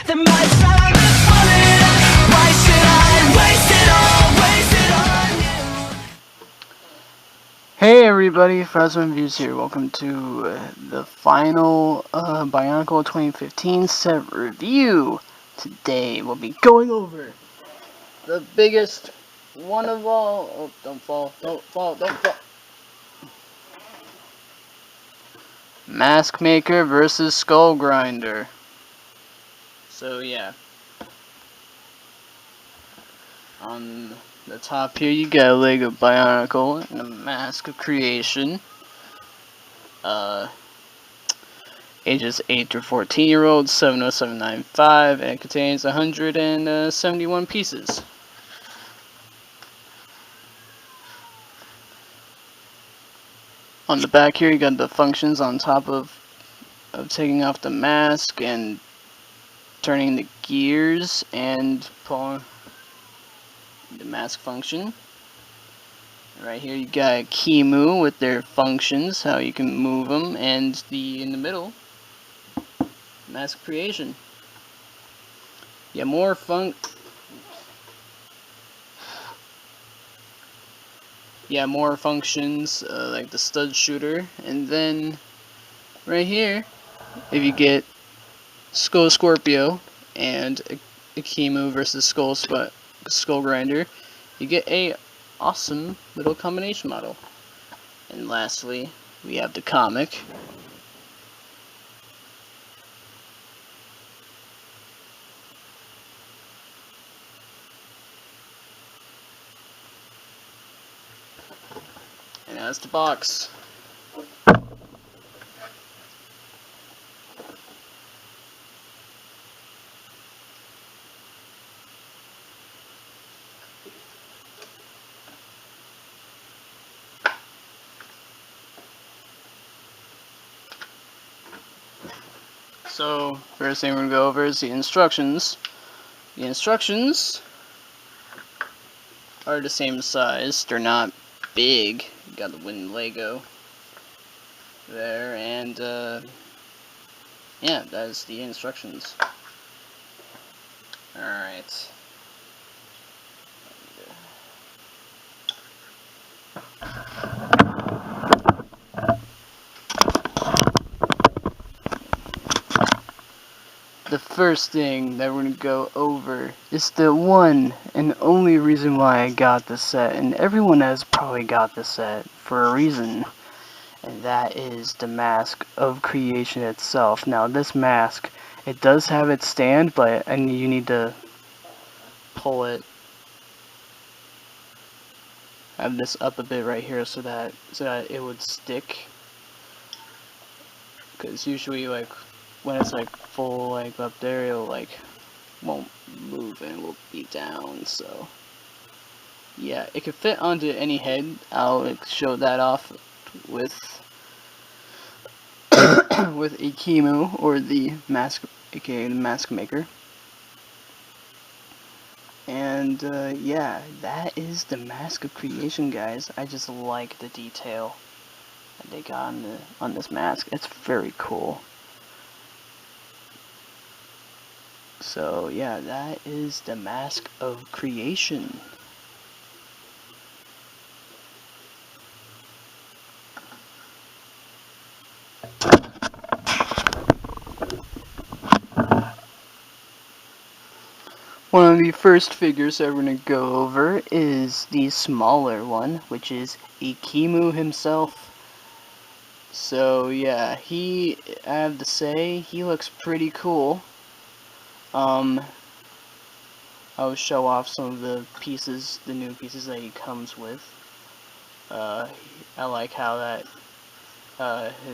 then my time is falling. Why should I waste it on you? Hey everybody, Fries101Reviews here. Welcome to the final BIONICLE 2015 set review. Today we'll be going over the biggest one of all. Oh, don't fall, don't fall, don't fall. Mask Maker versus Skull Grinder. So yeah. On the top here you got a Lego BIONICLE and a Mask of Creation. Ages 8 to 14-year-olds, 70795, and it contains 171 pieces. On the back here, you got the functions on top of taking off the mask and turning the gears and pulling the mask function. Right here, you got Kimu with their functions, how you can move them, and in the middle, mask creation. Yeah, more functions like the stud shooter, and then right here, if you get Skull Scorpio and a Kimu versus Skull Grinder, you get a awesome little combination model. And lastly, we have the comic. And that's the box. So, first thing we're going to go over is the instructions. The instructions are the same size. They're not big. You got the wooden Lego there, and yeah, that's the instructions. Alright. The first thing that we're going to go over is the one and only reason why I got the set, and everyone has probably got the set for a reason, and that is the Mask of Creation itself. Now this mask, it does have its stand, and you need to pull it, have this up a bit right here so that it would stick, because usually like when it's like full like up there, it'll like won't move and will be down. So yeah, it could fit onto any head. I'll like, show that off with with a Kimu or the mask, aka the Mask Maker. And yeah, that is the Mask of Creation, guys. I just like the detail that they got on this mask. It's very cool. So yeah, that is the Mask of Creation. One of the first figures that we're going to go over is the smaller one, which is Kimu himself. So yeah, I have to say, he looks pretty cool. I'll show off some of the pieces, the new pieces that he comes with. I like how that, he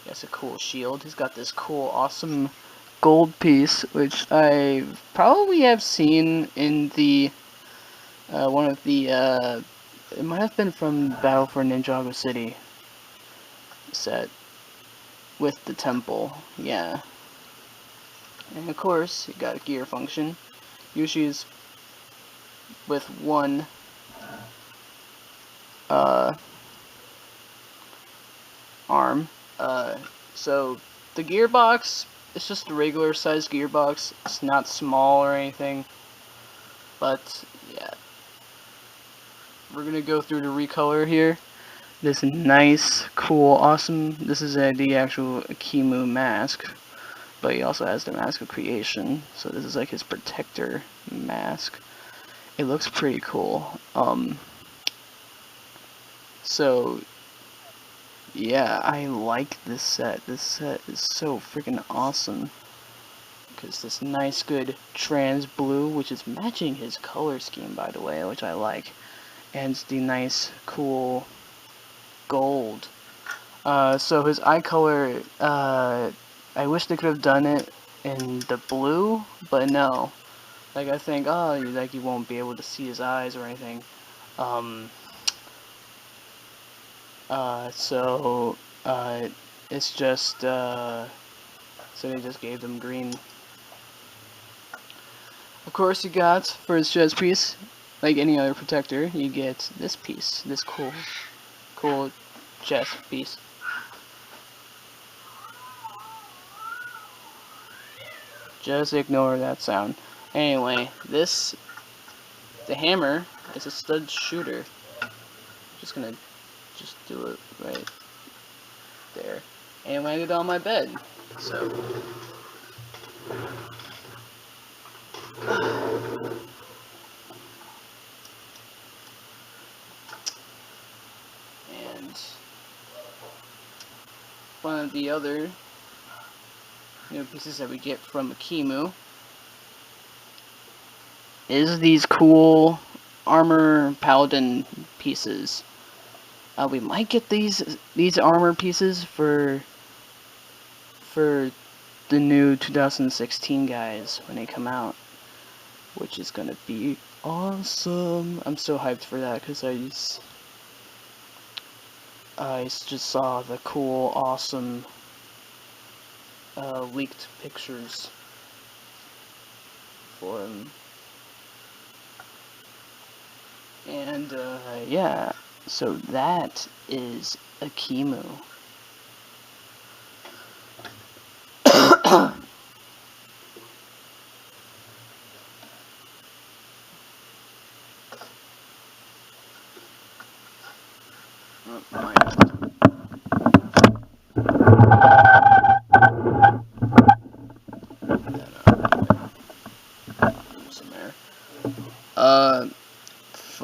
has a cool shield. He's got this cool, awesome gold piece, which I probably have seen in the, one of the, it might have been from Battle for Ninjago City set with the temple, yeah. And of course, you got a gear function. Usually is with one arm. So the gearbox it's just a regular size gearbox. It's not small or anything. But yeah, we're gonna go through the recolor here. This nice, cool, awesome. This is the actual Akimu mask, but he also has the mask of creation. So this is like his protector mask. It looks pretty cool. So yeah, I like this set. This set is so freaking awesome. Because this nice, good trans blue, which is matching his color scheme, by the way, which I like. And the nice, cool gold. So his eye color, I wish they could have done it in the blue, but no. Like, I think, oh, like, you won't be able to see his eyes or anything. So, it's just, so they just gave them green. Of course, you got, for his chest piece, like any other protector, you get this piece, this cool chest piece. Just ignore that sound. Anyway, the hammer is a stud shooter. Just gonna do it right there. And landed on my bed. So, and one of the other new pieces that we get from Akimu is these cool armor paladin pieces. We might get these armor pieces for the new 2016 guys when they come out, which is gonna be awesome. I'm so hyped for that because I just saw the cool, awesome leaked pictures for him. And yeah, so that is Akimu.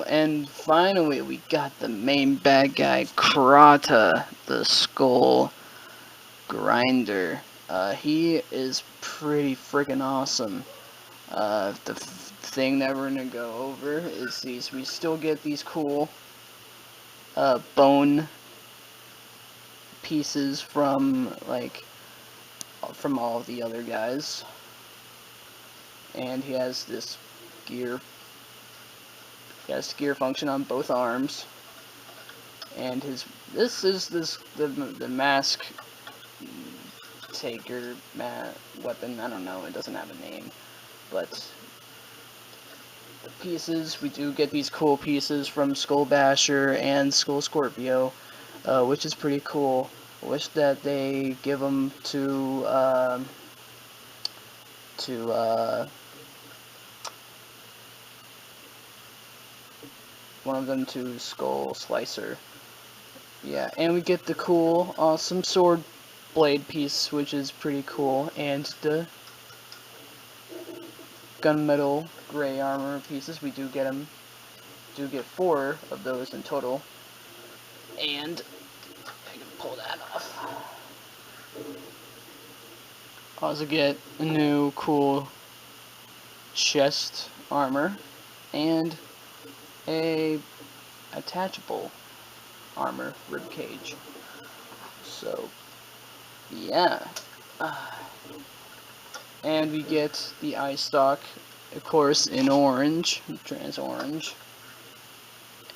And finally, we got the main bad guy, Krata, the Skull Grinder. He is pretty freaking awesome. The thing that we're gonna go over is these. We still get these cool bone pieces from from all the other guys, and he has this gear. He has gear function on both arms, and the mask taker weapon. I don't know. It doesn't have a name, but the pieces, we do get these cool pieces from Skull Basher and Skull Scorpio, which is pretty cool. I wish that they give them to one of them to Skull Slicer. Yeah, and we get the cool, awesome sword blade piece, which is pretty cool, and the gunmetal gray armor pieces. We do get 4 of those in total, and I can pull that off. Also get a new cool chest armor and a attachable armor ribcage. So yeah, and we get the eye stock, of course, in orange, trans orange,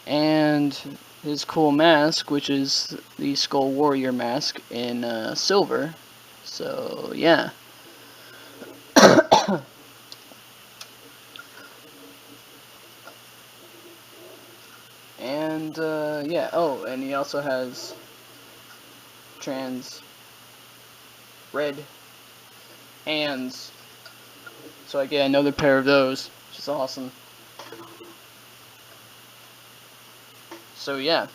and his cool mask, which is the Skull Warrior mask in silver. So yeah. And yeah, oh, and he also has trans red hands. So I get another pair of those, which is awesome. So yeah.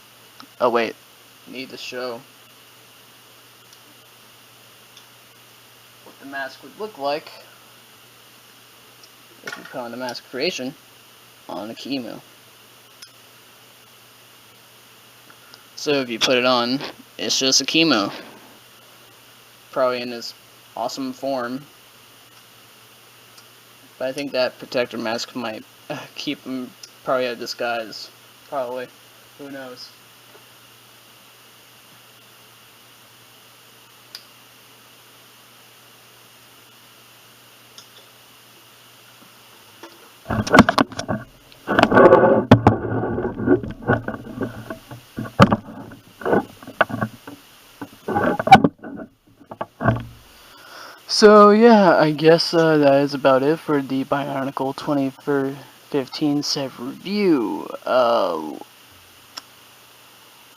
Oh wait, need to show what the mask would look like if you put on the mask creation on a chemo. So if you put it on, it's just a chemo. Probably in this awesome form. But I think that protector mask might keep him probably a disguise. Probably. Who knows? So yeah, I guess that is about it for the Bionicle 2015 set review.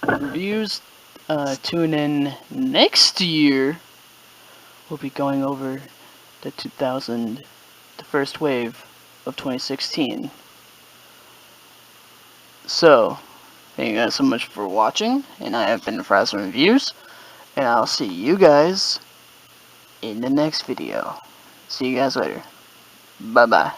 Reviews, tune in next year. We'll be going over the first wave of 2016. So, thank you guys so much for watching, and I have been Fries101Reviews, and I'll see you guys in the next video. See you guys later. Bye-bye.